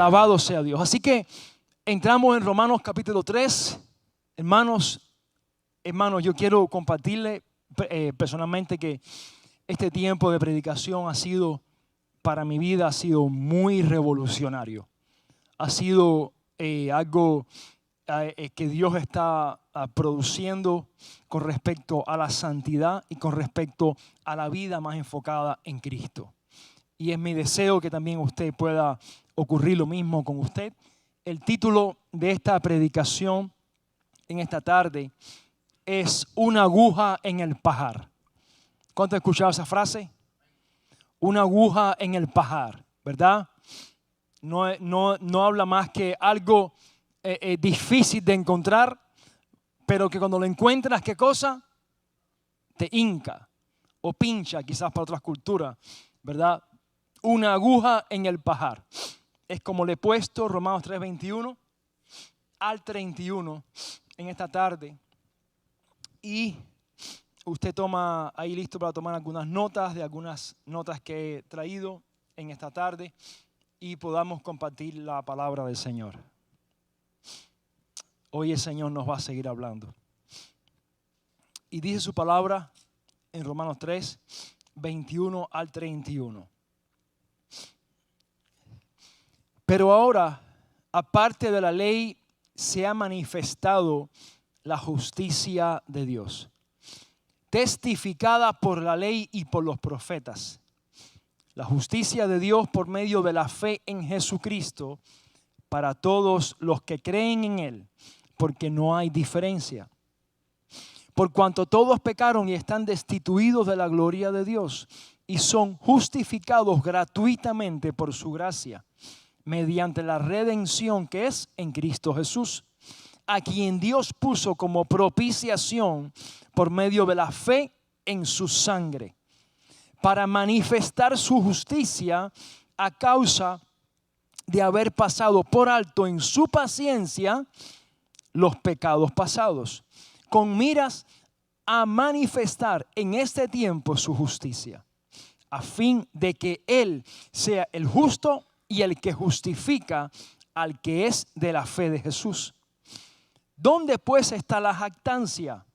Alabado sea Dios. Así que entramos en Romanos capítulo 3. Hermanos, yo quiero compartirle personalmente que este tiempo de predicación ha sido, para mi vida, ha sido muy revolucionario. Ha sido algo que Dios está produciendo con respecto a la santidad y con respecto a la vida más enfocada en Cristo. Y es mi deseo que también usted pueda ocurrir lo mismo con usted. El título de esta predicación en esta tarde es Una aguja en el pajar. ¿Cuánto han escuchado esa frase? Una aguja en el pajar, ¿verdad? No habla más que algo difícil de encontrar, pero que cuando lo encuentras, ¿qué cosa? Te hinca o pincha, quizás para otras culturas, ¿verdad? Una aguja en el pajar. Es como le he puesto Romanos 3:21 al 31 en esta tarde. Y usted toma ahí listo para tomar algunas notas de algunas notas que he traído en esta tarde y podamos compartir la palabra del Señor. Hoy el Señor nos va a seguir hablando. Y dice su palabra en Romanos 3:21 al 31. Pero ahora, aparte de la ley, se ha manifestado la justicia de Dios, testificada por la ley y por los profetas. La justicia de Dios por medio de la fe en Jesucristo para todos los que creen en Él, porque no hay diferencia. Por cuanto todos pecaron y están destituidos de la gloria de Dios y son justificados gratuitamente por su gracia, mediante la redención que es en Cristo Jesús, a quien Dios puso como propiciación por medio de la fe en su sangre, para manifestar su justicia a causa de haber pasado por alto en su paciencia los pecados pasados, con miras a manifestar en este tiempo su justicia, a fin de que Él sea el justo y el que justifica al que es de la fe de Jesús. ¿Dónde pues está la jactancia?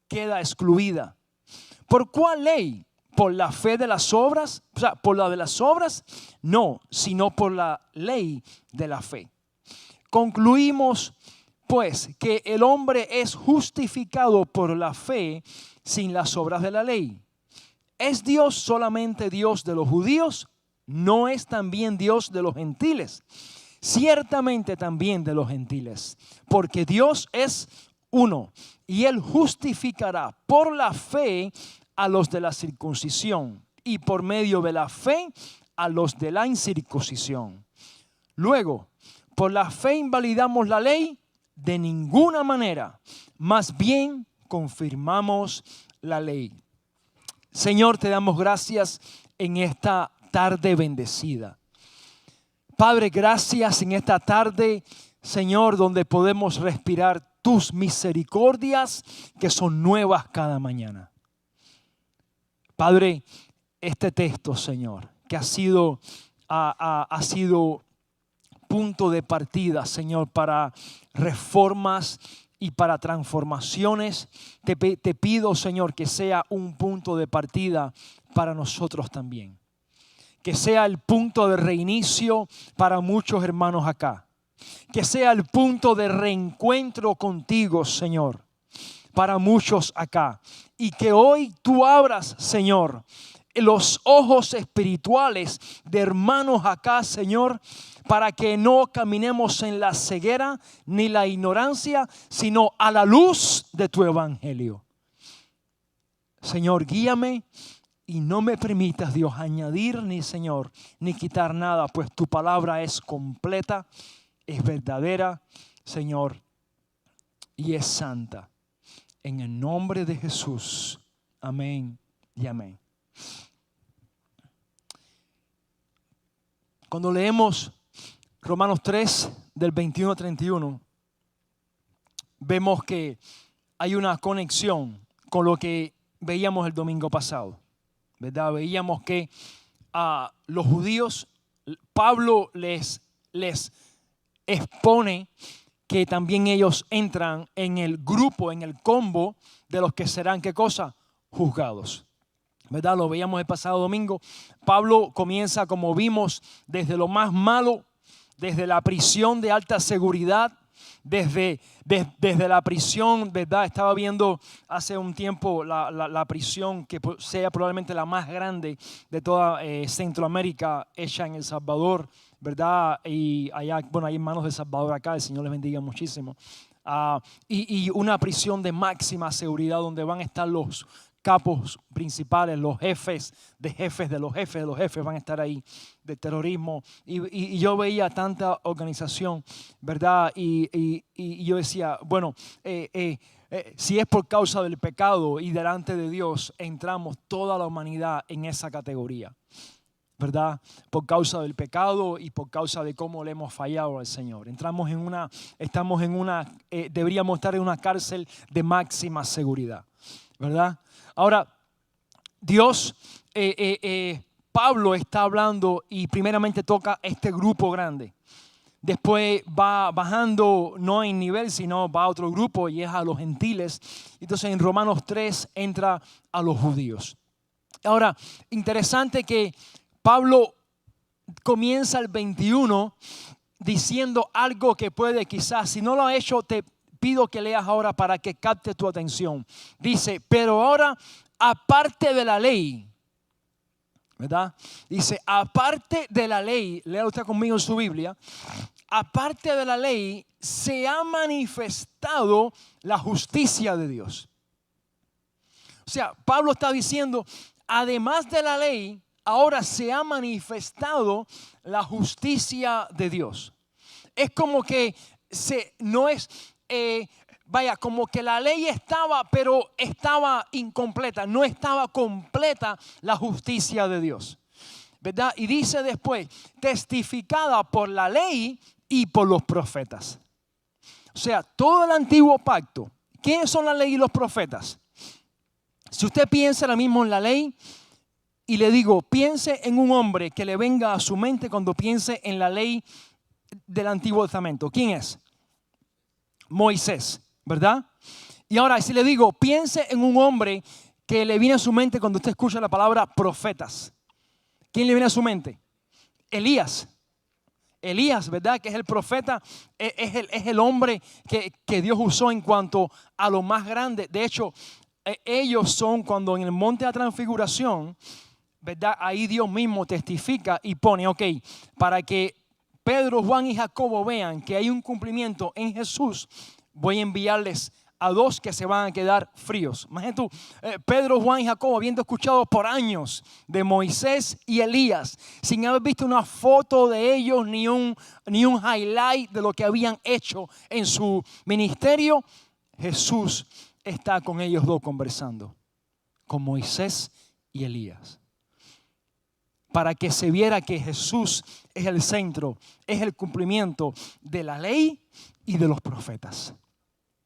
Queda excluida. ¿Por cuál ley? ¿Por la fe de las obras? O sea, ¿por la de las obras? No, sino por la ley de la fe. Concluimos pues que el hombre es justificado por la fe sin las obras de la ley. ¿Es Dios solamente Dios de los judíos? ¿No es también Dios de los gentiles? Ciertamente también de los gentiles, porque Dios es uno y Él justificará por la fe a los de la circuncisión y por medio de la fe a los de la incircuncisión. Luego, ¿por la fe invalidamos la ley? De ninguna manera, más bien confirmamos la ley. Señor, te damos gracias en esta tarde bendecida. Padre, gracias en esta tarde, Señor, donde podemos respirar tus misericordias que son nuevas cada mañana. Padre, este texto, Señor, que ha sido punto de partida, Señor, para reformas y para transformaciones, te pido, Señor, que sea un punto de partida para nosotros también. Que sea el punto de reinicio para muchos hermanos acá. Que sea el punto de reencuentro contigo, Señor, para muchos acá. Y que hoy tú abras, Señor, los ojos espirituales de hermanos acá, Señor, para que no caminemos en la ceguera ni la ignorancia, sino a la luz de tu evangelio. Señor, guíame. Y no me permitas, Dios, añadir ni, Señor, ni quitar nada, pues tu palabra es completa, es verdadera, Señor, y es santa. En el nombre de Jesús. Amén y amén. Cuando leemos Romanos 3, del 21 al 31, vemos que hay una conexión con lo que veíamos el domingo pasado. ¿Verdad? Veíamos que a los judíos Pablo les les expone que también ellos entran en el grupo, en el combo de los que serán, ¿qué cosa? Juzgados. ¿Verdad? Lo veíamos el pasado domingo. Pablo comienza, como vimos, desde lo más malo, desde la prisión de alta seguridad, desde la prisión, ¿verdad? Estaba viendo hace un tiempo la prisión que sea probablemente la más grande de toda Centroamérica, hecha en El Salvador, ¿verdad? Y allá, bueno, hay hermanos de El Salvador acá, el Señor les bendiga muchísimo. Y una prisión de máxima seguridad donde van a estar los capos principales, los jefes de jefes de los jefes de los jefes van a estar ahí, de terrorismo. Y yo veía tanta organización, ¿verdad? Y yo decía, bueno, si es por causa del pecado y delante de Dios, entramos toda la humanidad en esa categoría, ¿verdad? Por causa del pecado y por causa de cómo le hemos fallado al Señor. Deberíamos estar en una cárcel de máxima seguridad, ¿verdad? Ahora, Dios, Pablo está hablando y primeramente toca este grupo grande. Después va bajando, no en nivel, sino va a otro grupo y es a los gentiles. Entonces en Romanos 3 entra a los judíos. Ahora, interesante que Pablo comienza el 21 diciendo algo que puede quizás, si no lo ha hecho, te pido que leas ahora para que capte tu atención. Dice, pero ahora, aparte de la ley, ¿verdad? Dice, aparte de la ley, lea usted conmigo en su Biblia, aparte de la ley, se ha manifestado la justicia de Dios. O sea, Pablo está diciendo, además de la ley, ahora se ha manifestado la justicia de Dios. Es como que no es... como que la ley estaba, pero estaba incompleta, no estaba completa la justicia de Dios, ¿verdad? Y dice después, testificada por la ley y por los profetas. O sea, todo el antiguo pacto, ¿quiénes son la ley y los profetas? Si usted piensa ahora mismo en la ley, y le digo, piense en un hombre que le venga a su mente cuando piense en la ley del Antiguo Testamento. ¿Quién es? Moisés, ¿verdad? Y ahora, si le digo, piense en un hombre que le viene a su mente cuando usted escucha la palabra profetas. ¿Quién le viene a su mente? Elías. Elías, ¿verdad? Que es el profeta, es el hombre que Dios usó en cuanto a lo más grande. De hecho, ellos son cuando en el monte de la transfiguración, ¿verdad? Ahí Dios mismo testifica y pone, ok, para que Pedro, Juan y Jacobo vean que hay un cumplimiento en Jesús, voy a enviarles a dos que se van a quedar fríos. Imagínate tú, Pedro, Juan y Jacobo habiendo escuchado por años de Moisés y Elías, sin haber visto una foto de ellos ni un highlight de lo que habían hecho en su ministerio, Jesús está con ellos dos conversando, con Moisés y Elías. Para que se viera que Jesús es el centro, es el cumplimiento de la ley y de los profetas,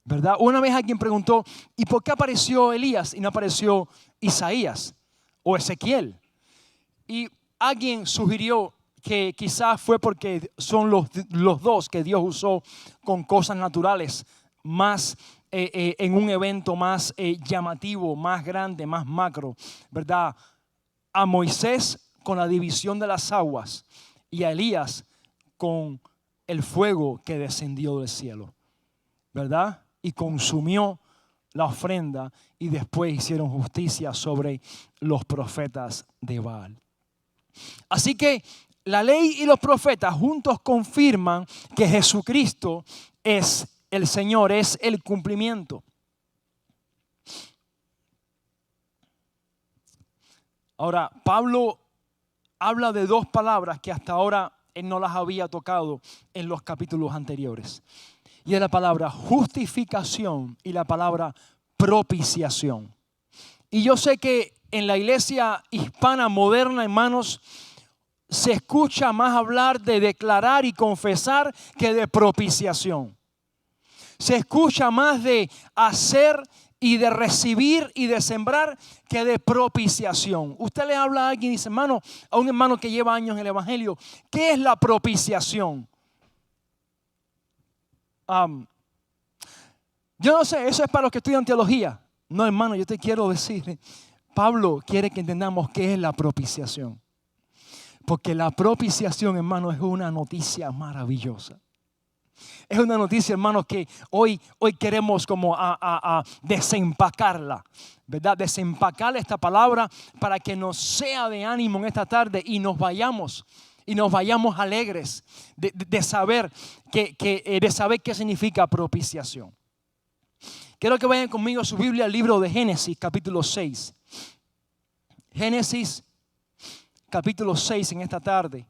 ¿verdad? Una vez alguien preguntó, ¿y por qué apareció Elías y no apareció Isaías o Ezequiel? Y alguien sugirió que quizás fue porque son los dos que Dios usó con cosas naturales más en un evento más llamativo, más grande, más macro, ¿verdad? A Moisés con la división de las aguas y a Elías con el fuego que descendió del cielo, ¿verdad? Y consumió la ofrenda y después hicieron justicia sobre los profetas de Baal. Así que la ley y los profetas juntos confirman que Jesucristo es el Señor, es el cumplimiento. Ahora, Pablo habla de dos palabras que hasta ahora él no las había tocado en los capítulos anteriores. Y es la palabra justificación y la palabra propiciación. Y yo sé que en la iglesia hispana moderna, hermanos, se escucha más hablar de declarar y confesar que de propiciación. Se escucha más de hacer y de recibir y de sembrar que de propiciación. Usted le habla a alguien y dice, hermano, a un hermano que lleva años en el evangelio, ¿qué es la propiciación? Yo no sé, eso es para los que estudian teología. No, hermano, yo te quiero decir, Pablo quiere que entendamos qué es la propiciación. Porque la propiciación, hermano, es una noticia maravillosa. Es una noticia, hermanos, que hoy queremos como a desempacarla, ¿verdad? Desempacar esta palabra para que nos sea de ánimo en esta tarde y nos vayamos alegres de saber qué significa propiciación. Quiero que vayan conmigo a su Biblia al libro de Génesis, capítulo 6. Génesis, capítulo 6 en esta tarde.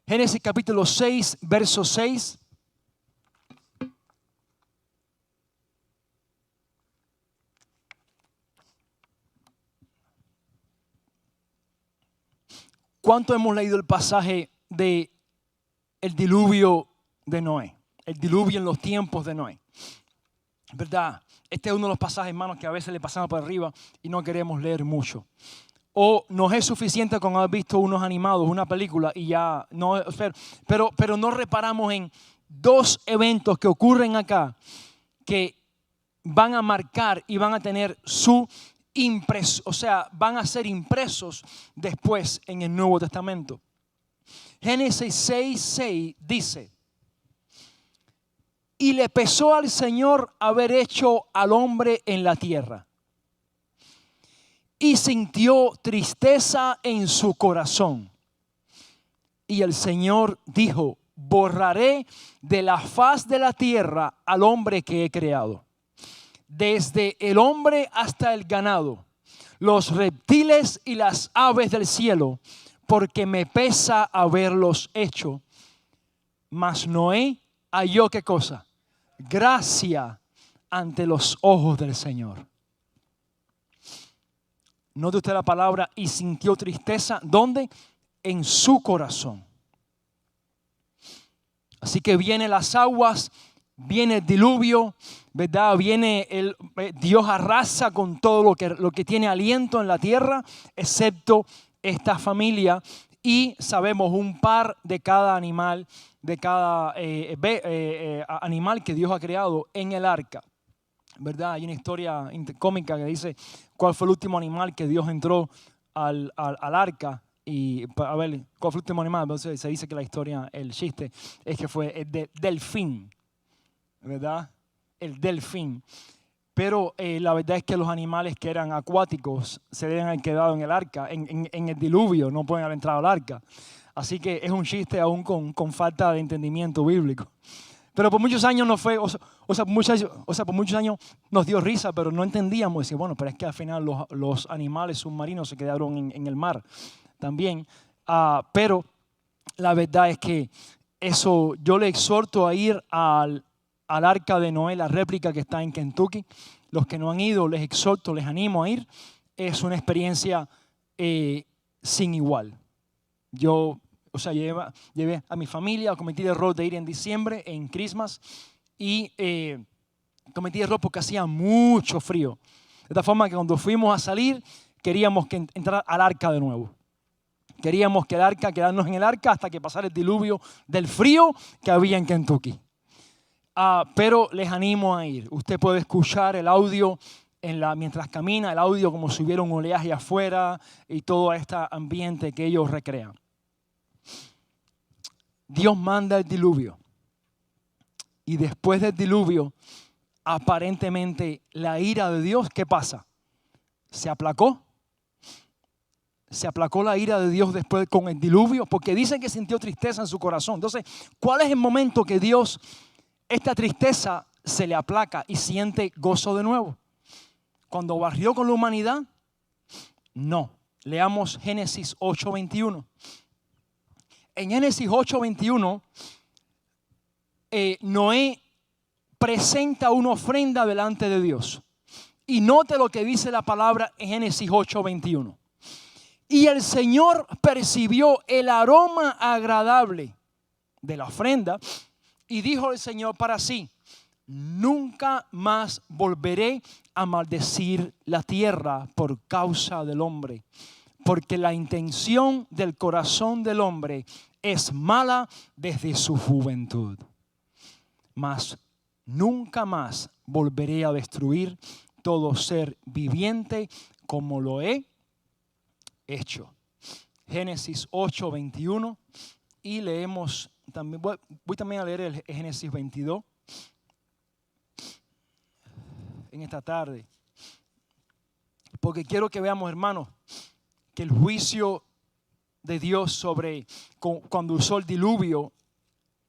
Génesis capítulo 6, verso 6. ¿Cuánto hemos leído el pasaje de el diluvio de Noé? El diluvio en los tiempos de Noé. ¿Verdad? Este es uno de los pasajes, hermanos, que a veces le pasamos por arriba y no queremos leer mucho. O nos es suficiente con haber visto unos animados, una película y ya no, pero no reparamos en dos eventos que ocurren acá que van a marcar y van a tener su impresión, o sea, van a ser impresos después en el Nuevo Testamento. Génesis 6:6 dice: y le pesó al Señor haber hecho al hombre en la tierra. Y sintió tristeza en su corazón. Y el Señor dijo: borraré de la faz de la tierra al hombre que he creado, desde el hombre hasta el ganado, los reptiles y las aves del cielo, porque me pesa haberlos hecho. Mas Noé halló, ¿qué cosa? Gracia ante los ojos del Señor. Note usted la palabra y sintió tristeza. ¿Dónde? En su corazón. Así que vienen las aguas, viene el diluvio, ¿verdad? Dios arrasa con todo lo que tiene aliento en la tierra, excepto esta familia. Y sabemos un par de cada animal, de cada animal que Dios ha creado en el arca. ¿Verdad? Hay una historia cómica que dice cuál fue el último animal que Dios entró al arca. Y a ver, ¿cuál fue el último animal? Entonces se dice que la historia, el chiste, es que fue el delfín. ¿Verdad? El delfín. Pero la verdad es que los animales que eran acuáticos se deben haber quedado en el arca, en el diluvio, no pueden haber entrado al arca. Así que es un chiste aún con falta de entendimiento bíblico. Pero por muchos años no fue, por muchos años nos dio risa, pero no entendíamos. Decía, bueno, pero es que al final los animales submarinos se quedaron en el mar también. Pero la verdad es que eso, yo le exhorto a ir al arca de Noé, la réplica que está en Kentucky. Los que no han ido, les exhorto, les animo a ir. Es una experiencia sin igual. Llevé a mi familia, cometí el error de ir en diciembre, en Christmas, y cometí el error porque hacía mucho frío. De tal forma que cuando fuimos a salir, queríamos entrar al arca de nuevo. Queríamos quedarnos en el arca hasta que pasara el diluvio del frío que había en Kentucky. Pero les animo a ir. Usted puede escuchar el audio mientras camina, el audio como si hubiera un oleaje afuera y todo este ambiente que ellos recrean. Dios manda el diluvio y después del diluvio, aparentemente la ira de Dios, ¿qué pasa? Se aplacó la ira de Dios después con el diluvio, porque dicen que sintió tristeza en su corazón. Entonces, ¿cuál es el momento que Dios, esta tristeza se le aplaca y siente gozo de nuevo? ¿Cuando barrió con la humanidad? No. Leamos Génesis 8:21. En Génesis 8:21, Noé presenta una ofrenda delante de Dios. Y note lo que dice la palabra en Génesis 8:21. Y el Señor percibió el aroma agradable de la ofrenda y dijo el Señor para sí: nunca más volveré a maldecir la tierra por causa del hombre, porque la intención del corazón del hombre es mala desde su juventud. Mas nunca más volveré a destruir todo ser viviente como lo he hecho. Génesis 8:21 y leemos también, voy también a leer el Génesis 22 en esta tarde, porque quiero que veamos, hermanos, que el juicio de Dios sobre cuando usó el diluvio,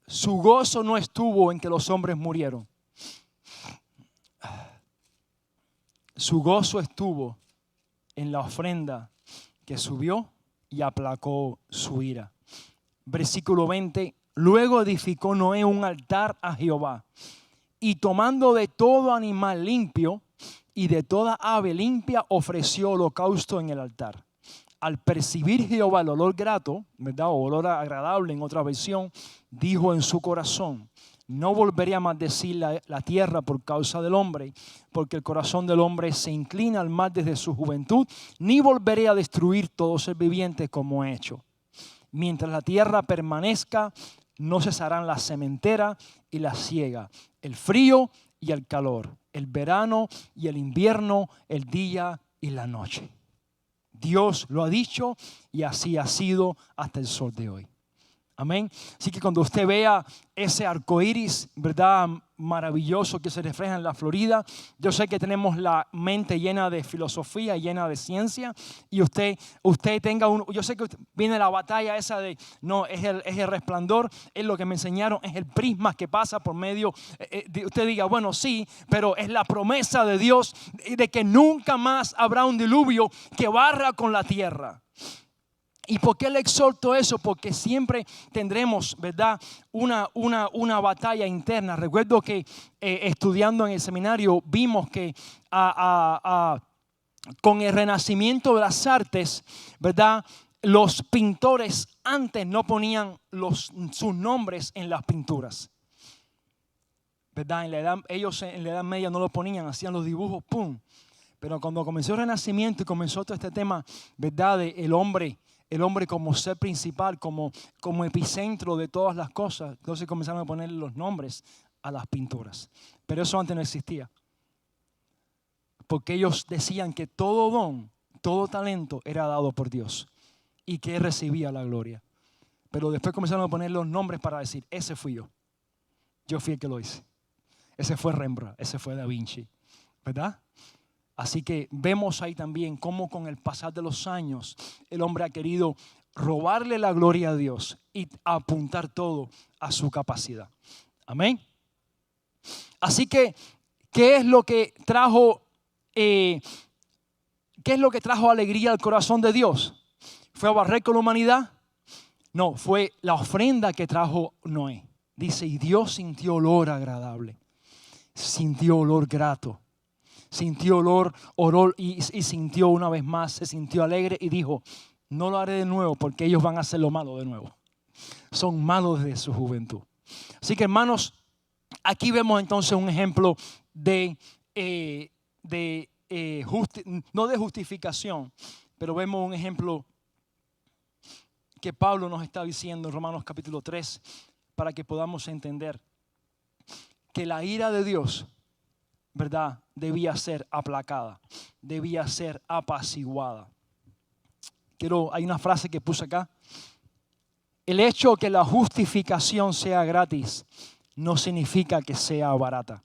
su gozo no estuvo en que los hombres murieron. Su gozo estuvo en la ofrenda que subió y aplacó su ira. Versículo 20. Luego edificó Noé un altar a Jehová y tomando de todo animal limpio y de toda ave limpia ofreció holocausto en el altar. Al percibir Jehová el olor grato, ¿verdad? O olor agradable en otra versión, dijo en su corazón: no volveré a maldecir la tierra por causa del hombre, porque el corazón del hombre se inclina al mal desde su juventud, ni volveré a destruir todo ser viviente como he hecho. Mientras la tierra permanezca, no cesarán la sementera y la siega, el frío y el calor, el verano y el invierno, el día y la noche. Dios lo ha dicho y así ha sido hasta el sol de hoy. Amén. Así que cuando usted vea ese arco iris, ¿verdad?, maravilloso que se refleja en la Florida, yo sé que tenemos la mente llena de filosofía, llena de ciencia, y usted tenga yo sé que viene la batalla esa de, no, es el resplandor, es lo que me enseñaron, es el prisma que pasa por medio, usted diga, bueno, sí, pero es la promesa de Dios de que nunca más habrá un diluvio que barra con la tierra. ¿Y por qué le exhorto eso? Porque siempre tendremos, ¿verdad?, una batalla interna. Recuerdo que estudiando en el seminario vimos que con el renacimiento de las artes, ¿verdad?, los pintores antes no ponían sus nombres en las pinturas, ¿verdad? Ellos en la Edad Media no lo ponían, hacían los dibujos, ¡pum! Pero cuando comenzó el Renacimiento y comenzó todo este tema, ¿verdad?, de el hombre como ser principal, como epicentro de todas las cosas, entonces comenzaron a poner los nombres a las pinturas. Pero eso antes no existía. Porque ellos decían que todo don, todo talento era dado por Dios y que Él recibía la gloria. Pero después comenzaron a poner los nombres para decir, ese fui yo. Yo fui el que lo hice. Ese fue Rembrandt, ese fue Da Vinci, ¿verdad? Así que vemos ahí también cómo con el pasar de los años el hombre ha querido robarle la gloria a Dios y apuntar todo a su capacidad. Amén. Así que, ¿qué es lo que trajo alegría al corazón de Dios? ¿Fue a barrer con la humanidad? No, fue la ofrenda que trajo Noé. Dice, y Dios sintió olor agradable, sintió olor grato. Sintió olor y sintió una vez más, se sintió alegre y dijo, no lo haré de nuevo porque ellos van a hacer lo malo de nuevo. Son malos desde su juventud. Así que, hermanos, aquí vemos entonces un ejemplo no de justificación, pero vemos un ejemplo que Pablo nos está diciendo en Romanos capítulo 3 para que podamos entender que la ira de Dios, ¿verdad?, debía ser aplacada, debía ser apaciguada. Hay una frase que puse acá. El hecho que la justificación sea gratis no significa que sea barata.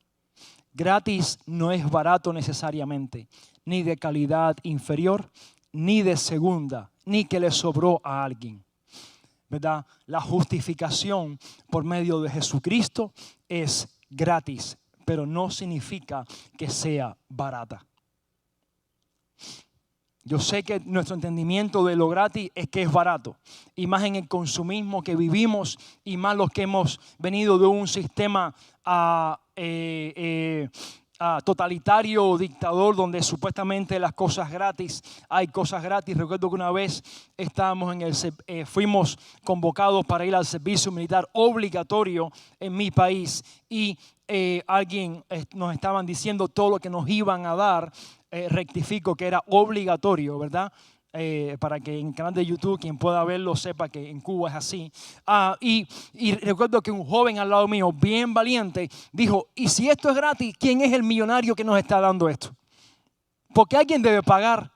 Gratis no es barato necesariamente, ni de calidad inferior, ni de segunda, ni que le sobró a alguien, ¿verdad? La justificación por medio de Jesucristo es gratis, pero no significa que sea barata. Yo sé que nuestro entendimiento de lo gratis es que es barato, y más en el consumismo que vivimos, y más los que hemos venido de un sistema totalitario, dictador, donde supuestamente las cosas gratis, hay cosas gratis. Recuerdo que una vez fuimos convocados para ir al servicio militar obligatorio en mi país y nos estaban diciendo todo lo que nos iban a dar, rectifico que era obligatorio, ¿verdad? para que en el canal de YouTube quien pueda verlo sepa que en Cuba es así. Y recuerdo que un joven al lado mío, bien valiente, dijo, ¿y si esto es gratis, quién es el millonario que nos está dando esto? Porque alguien debe pagar.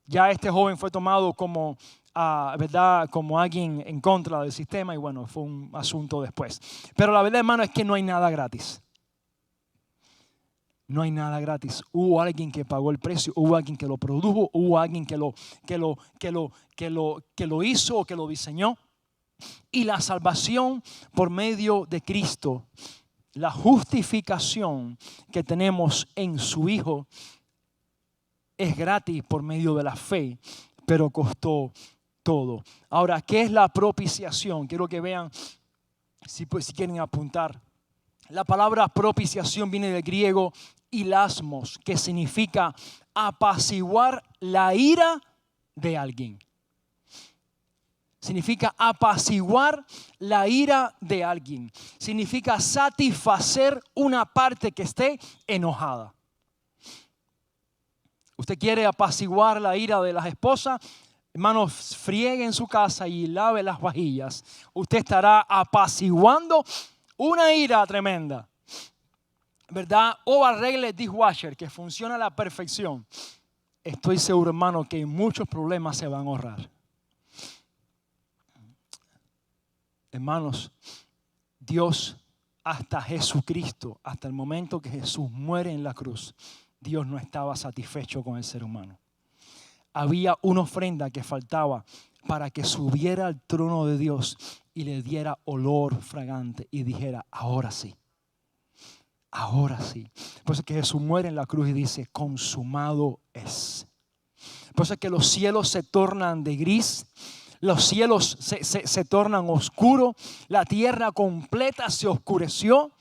Ya este joven fue tomado como, ¿verdad?, como alguien en contra del sistema y bueno, fue un asunto después. Pero la verdad, hermano, es que no hay nada gratis. No hay nada gratis. Hubo alguien que pagó el precio, hubo alguien que lo produjo, hubo alguien que lo hizo o que lo diseñó. Y la salvación por medio de Cristo, la justificación que tenemos en su Hijo, es gratis por medio de la fe, pero costó todo. Ahora, ¿qué es la propiciación? Quiero que vean, si quieren apuntar. La palabra propiciación viene del griego hilasmos, que significa apaciguar la ira de alguien. Significa apaciguar la ira de alguien. Significa satisfacer una parte que esté enojada. Usted quiere apaciguar la ira de las esposas, hermanos, friegue en su casa y lave las vajillas. Usted estará apaciguando una ira tremenda, ¿verdad? O arregle el dishwasher, que funciona a la perfección. Estoy seguro, hermano, que muchos problemas se van a ahorrar. Hermanos, Dios, hasta Jesucristo, hasta el momento que Jesús muere en la cruz, Dios no estaba satisfecho con el ser humano. Había una ofrenda que faltaba para que subiera al trono de Dios y le diera olor fragante y dijera, ahora sí, ahora sí. Por eso es que Jesús muere en la cruz y dice, consumado es. Por eso es que los cielos se tornan de gris, los cielos se tornan oscuros, la tierra completa se oscureció,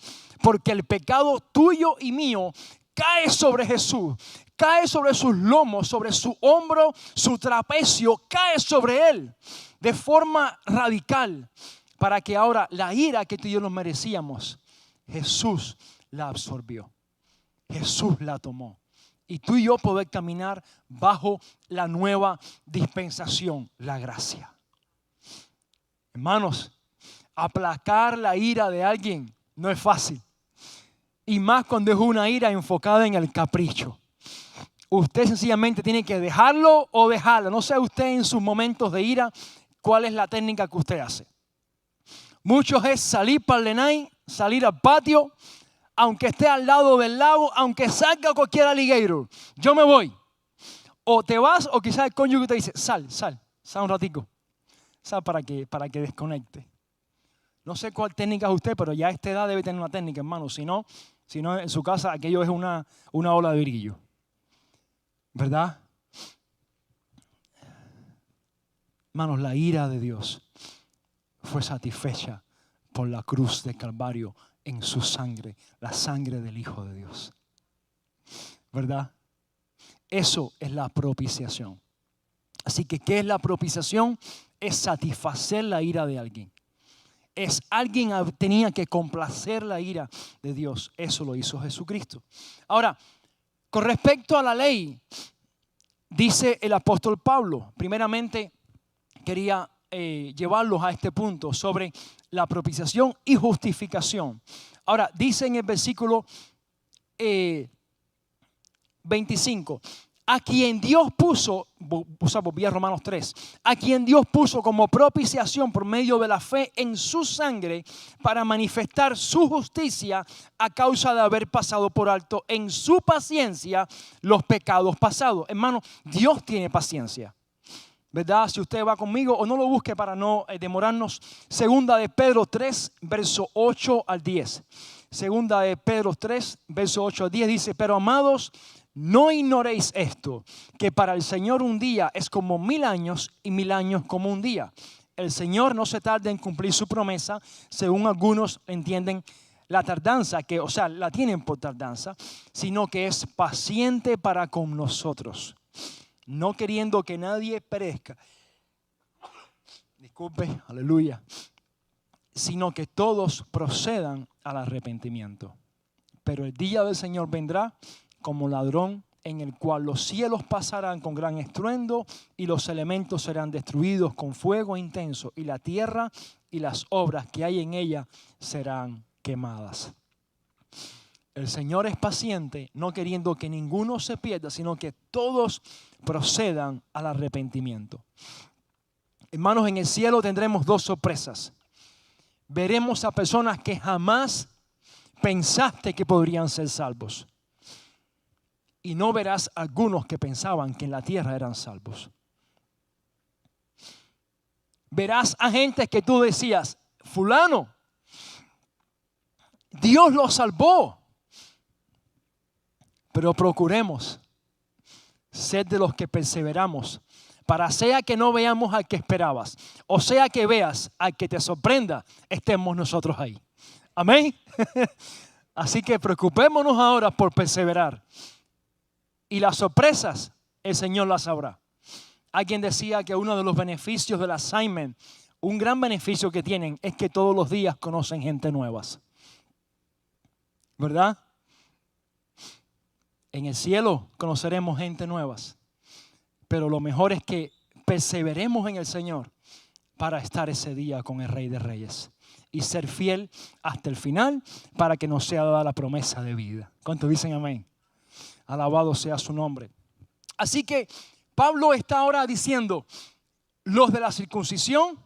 porque el pecado tuyo y mío cae sobre Jesús, cae sobre sus lomos, sobre su hombro, su trapecio, cae sobre él de forma radical, para que ahora la ira que tú y yo nos merecíamos, Jesús la absorbió, Jesús la tomó. Y tú y yo poder caminar bajo la nueva dispensación, la gracia. Hermanos, aplacar la ira de alguien no es fácil. Y más cuando es una ira enfocada en el capricho. Usted sencillamente tiene que dejarlo o dejarla. No sé usted en sus momentos de ira cuál es la técnica que usted hace. Muchos es salir para el Lenay, salir al patio, aunque esté al lado del lago, aunque salga cualquier alligator, yo me voy. O te vas o quizás el cónyuge te dice, sal un ratico. Sal para que desconecte. No sé cuál técnica es usted, pero ya a esta edad debe tener una técnica, hermano. Si no en su casa aquello es una ola de virguillo. ¿Verdad? Hermanos, la ira de Dios fue satisfecha por la cruz de Calvario en su sangre, la sangre del Hijo de Dios. ¿Verdad? Eso es la propiciación. Así que, ¿qué es la propiciación? Es satisfacer la ira de alguien. Alguien tenía que complacer la ira de Dios. Eso lo hizo Jesucristo. Ahora, con respecto a la ley, dice el apóstol Pablo, primeramente quería llevarlos a este punto sobre la propiciación y justificación. Ahora, dice en el versículo 25, a quien Dios puso, volví a Romanos 3, a quien Dios puso como propiciación por medio de la fe en su sangre para manifestar su justicia a causa de haber pasado por alto en su paciencia los pecados pasados. Hermano, Dios tiene paciencia. ¿Verdad? Si usted va conmigo o no lo busque para no demorarnos. Segunda de Pedro 3, verso 8 al 10. Segunda de Pedro 3, verso 8 al 10 dice, pero amados, no ignoréis esto, que para el Señor un día es como 1000 años y 1000 años como un día. El Señor no se tarda en cumplir su promesa, según algunos entienden la tardanza, la tienen por tardanza, sino que es paciente para con nosotros, no queriendo que nadie perezca, disculpe, aleluya, sino que todos procedan al arrepentimiento. Pero el día del Señor vendrá como ladrón en el cual los cielos pasarán con gran estruendo y los elementos serán destruidos con fuego intenso y la tierra y las obras que hay en ella serán quemadas. El Señor es paciente, no queriendo que ninguno se pierda, sino que todos procedan al arrepentimiento. Hermanos, en el cielo tendremos dos sorpresas. Veremos a personas que jamás pensaste que podrían ser salvos. Y no verás a algunos que pensaban que en la tierra eran salvos. Verás a gente que tú decías, fulano, Dios lo salvó. Pero procuremos ser de los que perseveramos, para sea que no veamos al que esperabas, o sea que veas al que te sorprenda, estemos nosotros ahí. Amén. Así que preocupémonos ahora por perseverar. Y las sorpresas, el Señor las sabrá. Alguien decía que uno de los beneficios del assignment, un gran beneficio que tienen, es que todos los días conocen gente nuevas. ¿Verdad? En el cielo conoceremos gente nuevas. Pero lo mejor es que perseveremos en el Señor para estar ese día con el Rey de Reyes. Y ser fiel hasta el final para que nos sea dada la promesa de vida. ¿Cuántos dicen amén? Alabado sea su nombre. Así que Pablo está ahora diciendo, los de la circuncisión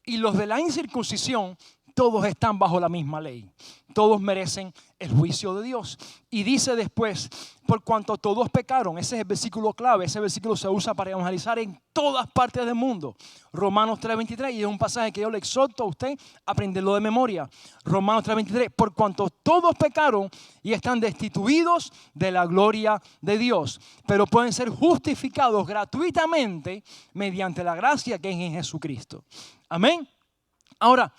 y los de la incircuncisión, todos están bajo la misma ley. Todos merecen el juicio de Dios. Y dice después, por cuanto todos pecaron, ese es el versículo clave, ese versículo se usa para evangelizar en todas partes del mundo. Romanos 3:23, y es un pasaje que yo le exhorto a usted a aprenderlo de memoria. Romanos 3:23, por cuanto todos pecaron y están destituidos de la gloria de Dios, pero pueden ser justificados gratuitamente mediante la gracia que es en Jesucristo. Amén. Ahora,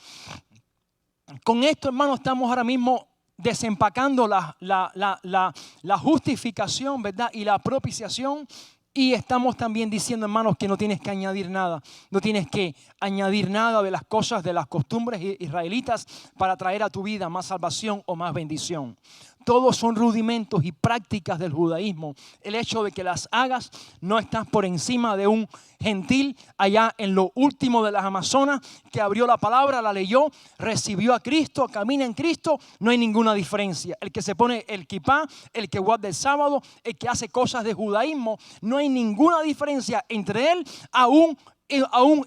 con esto, hermanos, estamos ahora mismo desempacando la justificación, ¿verdad? Y la propiciación. Y estamos también diciendo, hermanos, que no tienes que añadir nada. No tienes que añadir nada de las cosas, de las costumbres israelitas para traer a tu vida más salvación o más bendición. Todos son rudimentos y prácticas del judaísmo. El hecho de que las hagas, no estás por encima de un gentil allá en lo último de las Amazonas que abrió la palabra, la leyó, recibió a Cristo, camina en Cristo, no hay ninguna diferencia. El que se pone el kipá, el que guarda el sábado, el que hace cosas de judaísmo, no hay ninguna diferencia entre él a un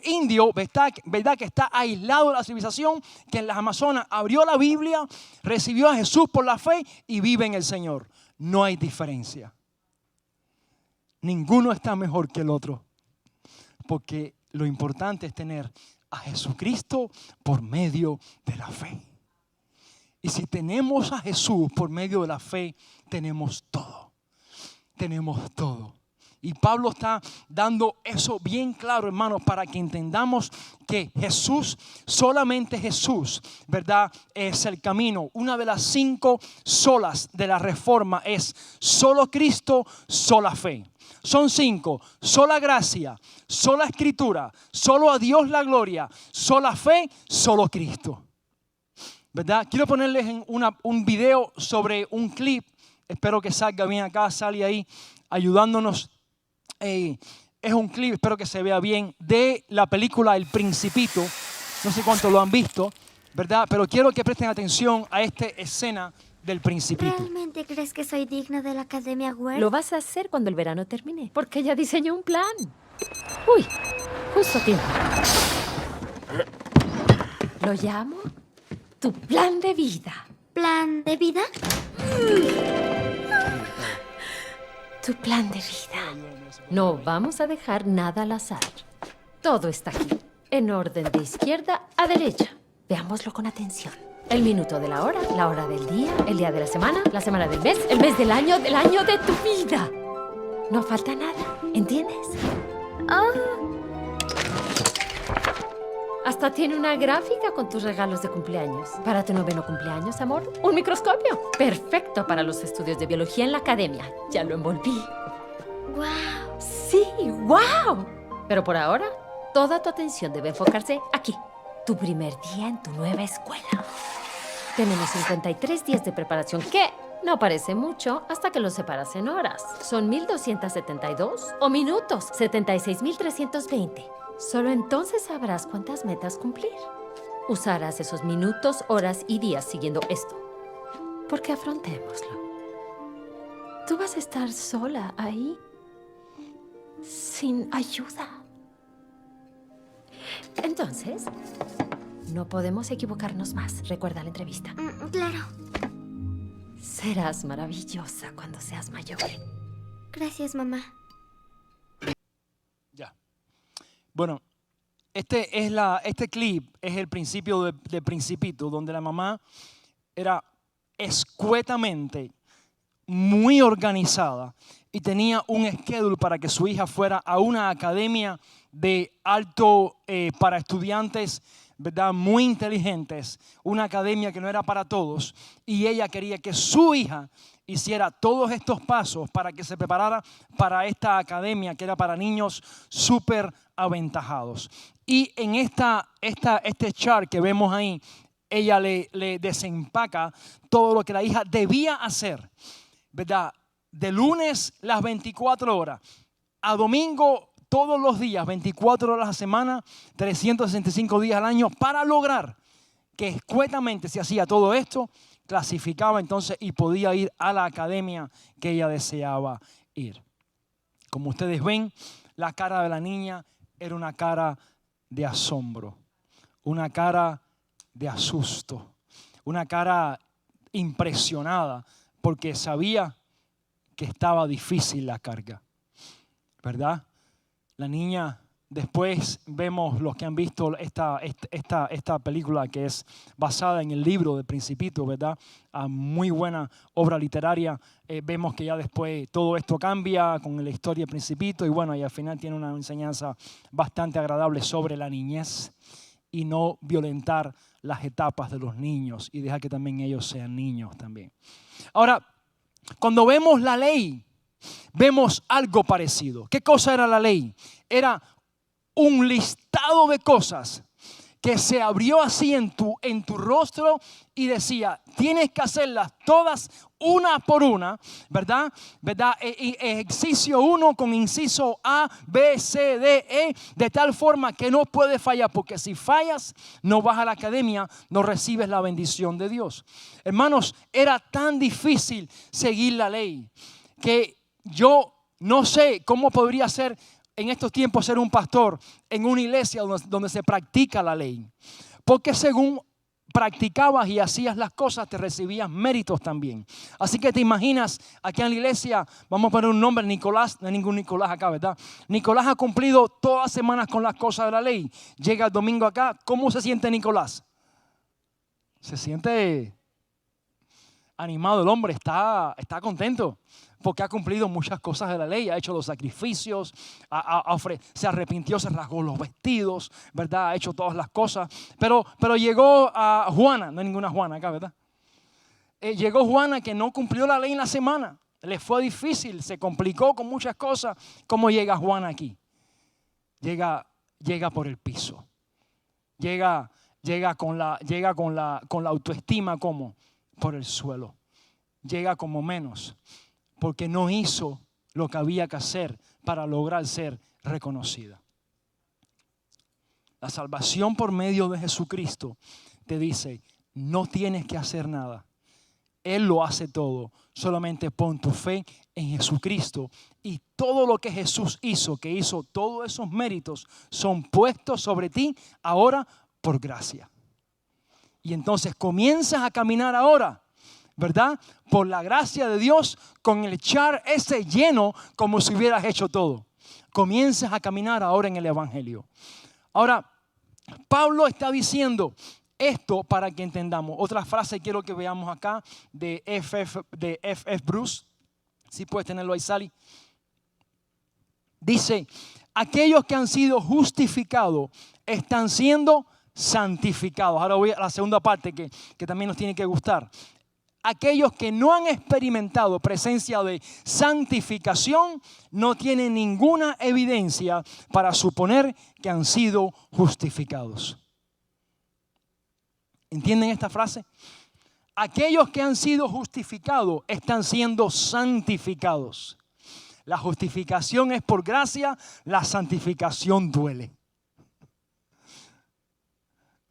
indio, ¿verdad? Que está aislado de la civilización, que en las Amazonas abrió la Biblia, recibió a Jesús por la fe y vive en el Señor. No hay diferencia. Ninguno está mejor que el otro. Porque lo importante es tener a Jesucristo por medio de la fe. Y si tenemos a Jesús por medio de la fe, tenemos todo. Tenemos todo. Y Pablo está dando eso bien claro, hermanos, para que entendamos que Jesús, solamente Jesús, ¿verdad? Es el camino. Una de las 5 solas de la reforma es solo Cristo, sola fe. Son 5, sola gracia, sola escritura, solo a Dios la gloria, sola fe, solo Cristo. ¿Verdad? Quiero ponerles un video sobre un clip. Espero que salga bien acá, sale ahí ayudándonos. Es un clip, espero que se vea bien, de la película El Principito. No sé cuántos lo han visto, ¿verdad? Pero quiero que presten atención a esta escena del Principito. ¿Realmente crees que soy digna de la Academia Ware? Lo vas a hacer cuando el verano termine, porque ya diseñó un plan. Uy, justo a tiempo. Lo llamo tu plan de vida. ¿Plan de vida? Tu plan de vida. No vamos a dejar nada al azar. Todo está aquí, en orden de izquierda a derecha. Veámoslo con atención. El minuto de la hora del día, el día de la semana del mes, el mes del año de tu vida. No falta nada, ¿entiendes? Hasta tiene una gráfica con tus regalos de cumpleaños. Para tu 9º cumpleaños, amor, un microscopio. Perfecto para los estudios de biología en la academia. Ya lo envolví. ¡Wow! Sí, wow. Pero por ahora, toda tu atención debe enfocarse aquí. Tu primer día en tu nueva escuela. Tenemos 53 días de preparación que No parece mucho hasta que lo separas en horas. Son 1272 o minutos, 76.320. Solo entonces sabrás cuántas metas cumplir. Usarás esos minutos, horas y días siguiendo esto. Porque afrontémoslo. Tú vas a estar sola ahí, sin ayuda. Entonces, no podemos equivocarnos más. Recuerda la entrevista. Claro. Serás maravillosa cuando seas mayor. Gracias, mamá. Ya. Bueno, este clip es el principio de Principito, donde la mamá era escuetamente muy organizada y tenía un schedule para que su hija fuera a una academia de alto para estudiantes, ¿verdad? Muy inteligentes, una academia que no era para todos, y ella quería que su hija hiciera todos estos pasos para que se preparara para esta academia que era para niños súper aventajados. Y en este chart que vemos ahí, ella le desempaca todo lo que la hija debía hacer, ¿verdad? De lunes las 24 horas, a domingo todos los días, 24 horas a la semana, 365 días al año, para lograr que escuetamente se hacía todo esto, clasificaba entonces y podía ir a la academia que ella deseaba ir. Como ustedes ven, la cara de la niña era una cara de asombro, una cara de asusto, una cara impresionada porque sabía que estaba difícil la carga, ¿verdad? La niña, después vemos los que han visto esta película que es basada en el libro de Principito, ¿verdad? Muy buena obra literaria. Vemos que ya después todo esto cambia con la historia de Principito y bueno, y al final tiene una enseñanza bastante agradable sobre la niñez y no violentar las etapas de los niños y dejar que también ellos sean niños también. Ahora, cuando vemos la ley, vemos algo parecido. ¿Qué cosa era la ley? Era un listado de cosas que se abrió así en tu rostro y decía, tienes que hacerlas todas una por una, ¿verdad? Ejercicio 1 con inciso A, B, C, D, E, de tal forma que no puedes fallar, porque si fallas, no vas a la academia, no recibes la bendición de Dios. Hermanos, era tan difícil seguir la ley que yo no sé cómo podría ser en estos tiempos ser un pastor en una iglesia donde se practica la ley. Porque según practicabas y hacías las cosas, te recibías méritos también. Así que te imaginas, aquí en la iglesia, vamos a poner un nombre, Nicolás, no hay ningún Nicolás acá, ¿verdad? Nicolás ha cumplido todas las semanas con las cosas de la ley. Llega el domingo acá, ¿cómo se siente Nicolás? Se siente animado el hombre, está contento. Porque ha cumplido muchas cosas de la ley, ha hecho los sacrificios, se arrepintió, se rasgó los vestidos, ¿verdad? Ha hecho todas las cosas. Pero llegó a Juana, no hay ninguna Juana acá, ¿verdad? Llegó Juana que no cumplió la ley en la semana. Le fue difícil, se complicó con muchas cosas. ¿Cómo llega Juana aquí? Llega por el piso. Llega con la autoestima como por el suelo. Llega como menos. Porque no hizo lo que había que hacer para lograr ser reconocida. La salvación por medio de Jesucristo te dice, no tienes que hacer nada. Él lo hace todo. Solamente pon tu fe en Jesucristo. Y todo lo que Jesús hizo, que hizo todos esos méritos, son puestos sobre ti ahora por gracia. Y entonces comienzas a caminar ahora, ¿verdad? Por la gracia de Dios, con el char ese lleno como si hubieras hecho todo. Comienzas a caminar ahora en el Evangelio. Ahora, Pablo está diciendo esto para que entendamos. Otra frase quiero que veamos acá de F.F. Bruce. Si puedes tenerlo ahí, Sally. Dice, aquellos que han sido justificados están siendo santificados. Ahora voy a la segunda parte que también nos tiene que gustar. Aquellos que no han experimentado presencia de santificación no tienen ninguna evidencia para suponer que han sido justificados. ¿Entienden esta frase? aquellos que han sido justificados están siendo santificados. La justificación es por gracia, la santificación duele.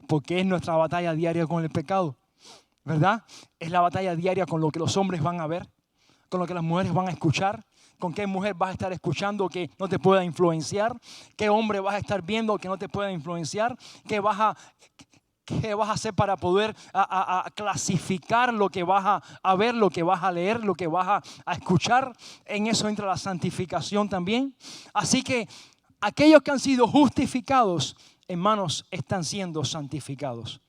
Porque es nuestra batalla diaria con el pecado, ¿verdad? Es la batalla diaria con lo que los hombres van a ver, con lo que las mujeres van a escuchar, con qué mujer vas a estar escuchando que no te pueda influenciar, qué hombre vas a estar viendo que no te pueda influenciar, qué vas a hacer para poder a clasificar lo que vas a ver, lo que vas a leer, lo que vas a escuchar. En eso entra la santificación también. Así que aquellos que han sido justificados, hermanos, están siendo santificados.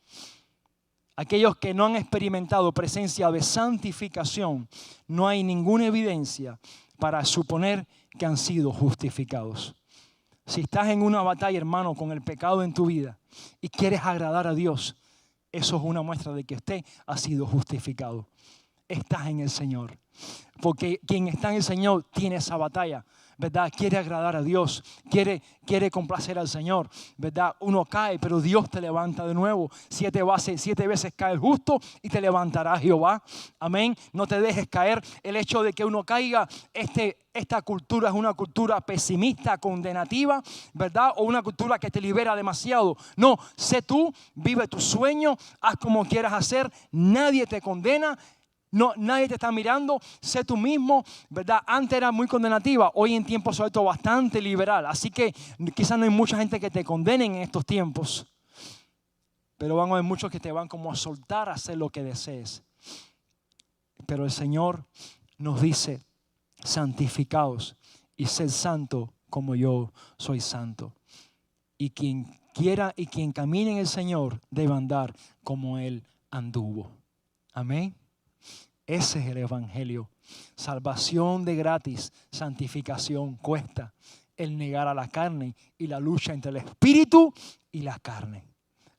Aquellos que no han experimentado presencia de santificación, no hay ninguna evidencia para suponer que han sido justificados. Si estás en una batalla, hermano, con el pecado en tu vida y quieres agradar a Dios, eso es una muestra de que usted ha sido justificado. Estás en el Señor. Porque quien está en el Señor tiene esa batalla, ¿verdad? Quiere agradar a Dios, quiere complacer al Señor, ¿verdad? Uno cae, pero Dios te levanta de nuevo. 7 veces cae el justo y te levantará Jehová. Amén. No te dejes caer. El hecho de que uno caiga, esta cultura es una cultura pesimista, condenativa, ¿verdad? O una cultura que te libera demasiado. No, sé tú, vive tu sueño, haz como quieras hacer, nadie te condena. No, nadie te está mirando, sé tú mismo, ¿verdad? Antes era muy condenativa, hoy en tiempos sobre todo bastante liberal. Así que quizás no hay mucha gente que te condene en estos tiempos, pero van a haber muchos que te van como a soltar a hacer lo que desees. Pero el Señor nos dice, santificaos y sed santo como yo soy santo. Y quien quiera y quien camine en el Señor debe andar como Él anduvo. Amén. Ese es el evangelio. Salvación de gratis, santificación cuesta. El negar a la carne y la lucha entre el espíritu y la carne.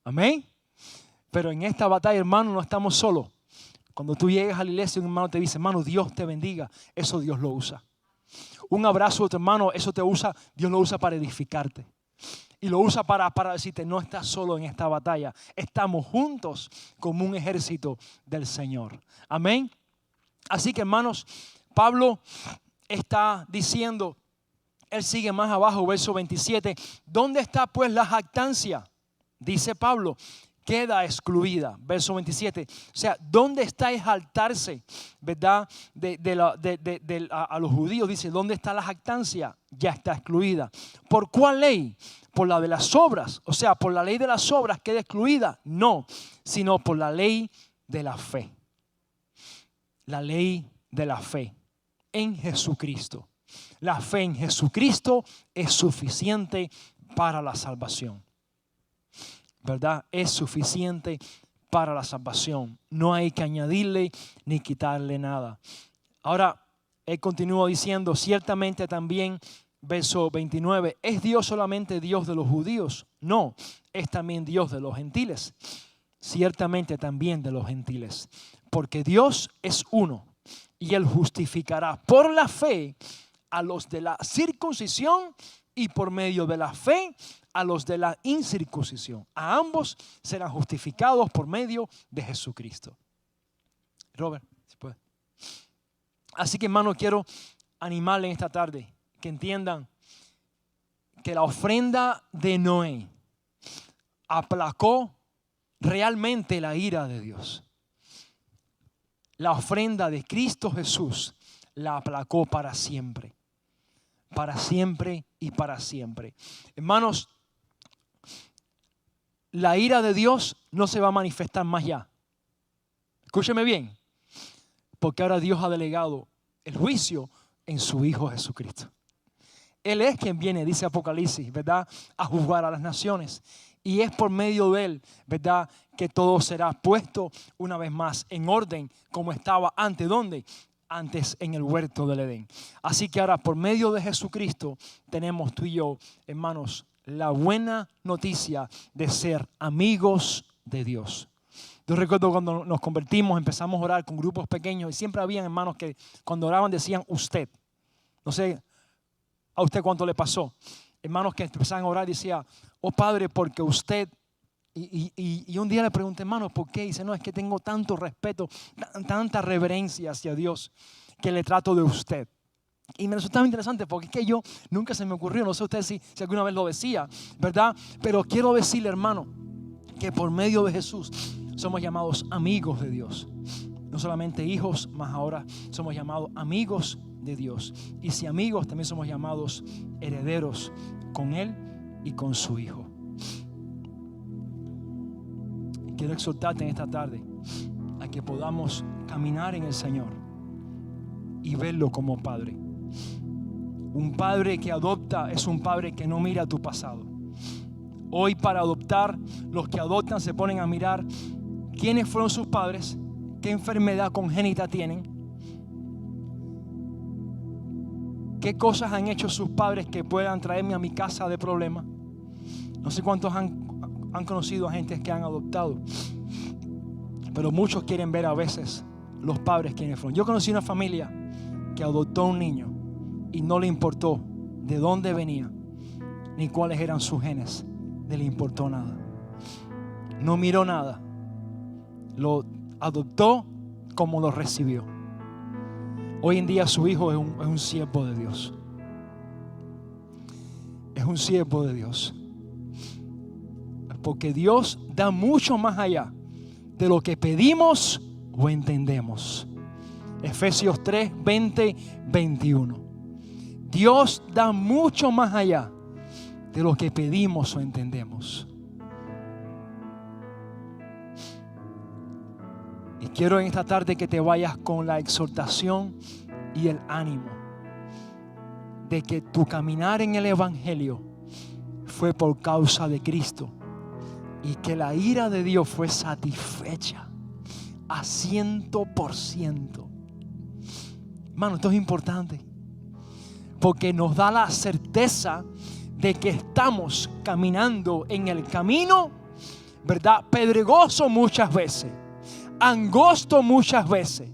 Amén. Pero en esta batalla, hermano, no estamos solos. Cuando tú llegas a la iglesia y un hermano te dice, hermano, Dios te bendiga, eso Dios lo usa. Un abrazo de tu hermano, eso Dios lo usa para edificarte. Y lo usa para decirte, no estás solo en esta batalla. Estamos juntos como un ejército del Señor. Amén. Así que, hermanos, Pablo está diciendo, él sigue más abajo, verso 27. ¿Dónde está pues la jactancia? Dice Pablo, queda excluida. Verso 27. O sea, ¿dónde está exaltarse, verdad? A los judíos dice, ¿dónde está la jactancia? Ya está excluida. ¿Por cuál ley? ¿Por la de las obras? O sea, ¿por la ley de las obras queda excluida? No, sino por la ley de la fe. La ley de la fe en Jesucristo. La fe en Jesucristo es suficiente para la salvación. ¿Verdad? Es suficiente para la salvación. No hay que añadirle ni quitarle nada. Ahora, él continúa diciendo, ciertamente también, verso 29, ¿es Dios solamente Dios de los judíos? No, es también Dios de los gentiles. Ciertamente también de los gentiles. Porque Dios es uno y Él justificará por la fe a los de la circuncisión y por medio de la fe a los de la incircuncisión. A ambos serán justificados por medio de Jesucristo. Robert, si puede. Así que, hermano, quiero animarle en esta tarde que entiendan que la ofrenda de Noé aplacó realmente la ira de Dios. La ofrenda de Cristo Jesús la aplacó para siempre. Para siempre y para siempre. Hermanos, la ira de Dios no se va a manifestar más ya. Escúcheme bien. Porque ahora Dios ha delegado el juicio en su Hijo Jesucristo. Él es quien viene, dice Apocalipsis, ¿verdad?, a juzgar a las naciones. Y es por medio de Él, ¿verdad?, que todo será puesto una vez más en orden como estaba antes. ¿Dónde? Antes en el huerto del Edén. Así que ahora por medio de Jesucristo tenemos tú y yo, hermanos, la buena noticia de ser amigos de Dios. Yo recuerdo cuando nos convertimos, empezamos a orar con grupos pequeños y siempre habían hermanos que cuando oraban decían usted. No sé a usted cuánto le pasó. Hermanos que empezaban a orar y decían, oh Padre, porque usted, Y un día le pregunté, hermano, ¿por qué? Y dice, no, es que tengo tanto respeto, tanta reverencia hacia Dios que le trato de usted. Y me resultaba interesante porque es que yo nunca se me ocurrió, no sé usted si alguna vez lo decía, ¿verdad? Pero quiero decirle, hermano, que por medio de Jesús somos llamados amigos de Dios. No solamente hijos, más ahora somos llamados amigos de Dios. Y si amigos, también somos llamados herederos con Él y con su Hijo. Quiero exhortarte en esta tarde a que podamos caminar en el Señor y verlo como Padre. Un padre que adopta es un padre que no mira tu pasado. Hoy para adoptar, los que adoptan se ponen a mirar quiénes fueron sus padres, qué enfermedad congénita tienen, qué cosas han hecho sus padres que puedan traerme a mi casa de problemas. No sé cuántos han conocido a gente que han adoptado, pero muchos quieren ver a veces los padres quiénes fueron. Yo conocí una familia que adoptó a un niño y no le importó de dónde venía ni cuáles eran sus genes. No le importó nada. No miró nada. Lo adoptó como lo recibió. Hoy en día su hijo es un siervo de Dios. Es un siervo de Dios. Porque Dios da mucho más allá de lo que pedimos o entendemos. Efesios 3, 20, 21. Dios da mucho más allá de lo que pedimos o entendemos. Y quiero en esta tarde que te vayas con la exhortación y el ánimo de que tu caminar en el Evangelio fue por causa de Cristo y que la ira de Dios fue satisfecha a 100%. Hermano, esto es importante porque nos da la certeza de que estamos caminando en el camino, ¿verdad? Pedregoso muchas veces, angosto muchas veces,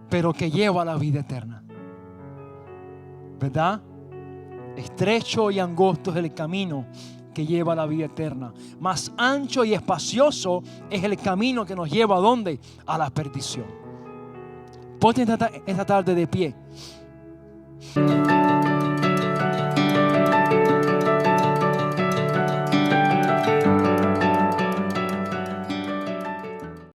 pero que lleva a la vida eterna, ¿verdad? Estrecho y angosto es el camino que lleva a la vida eterna. Más ancho y espacioso es el camino que nos lleva ¿a dónde? A la perdición. Ponte esta tarde de pie.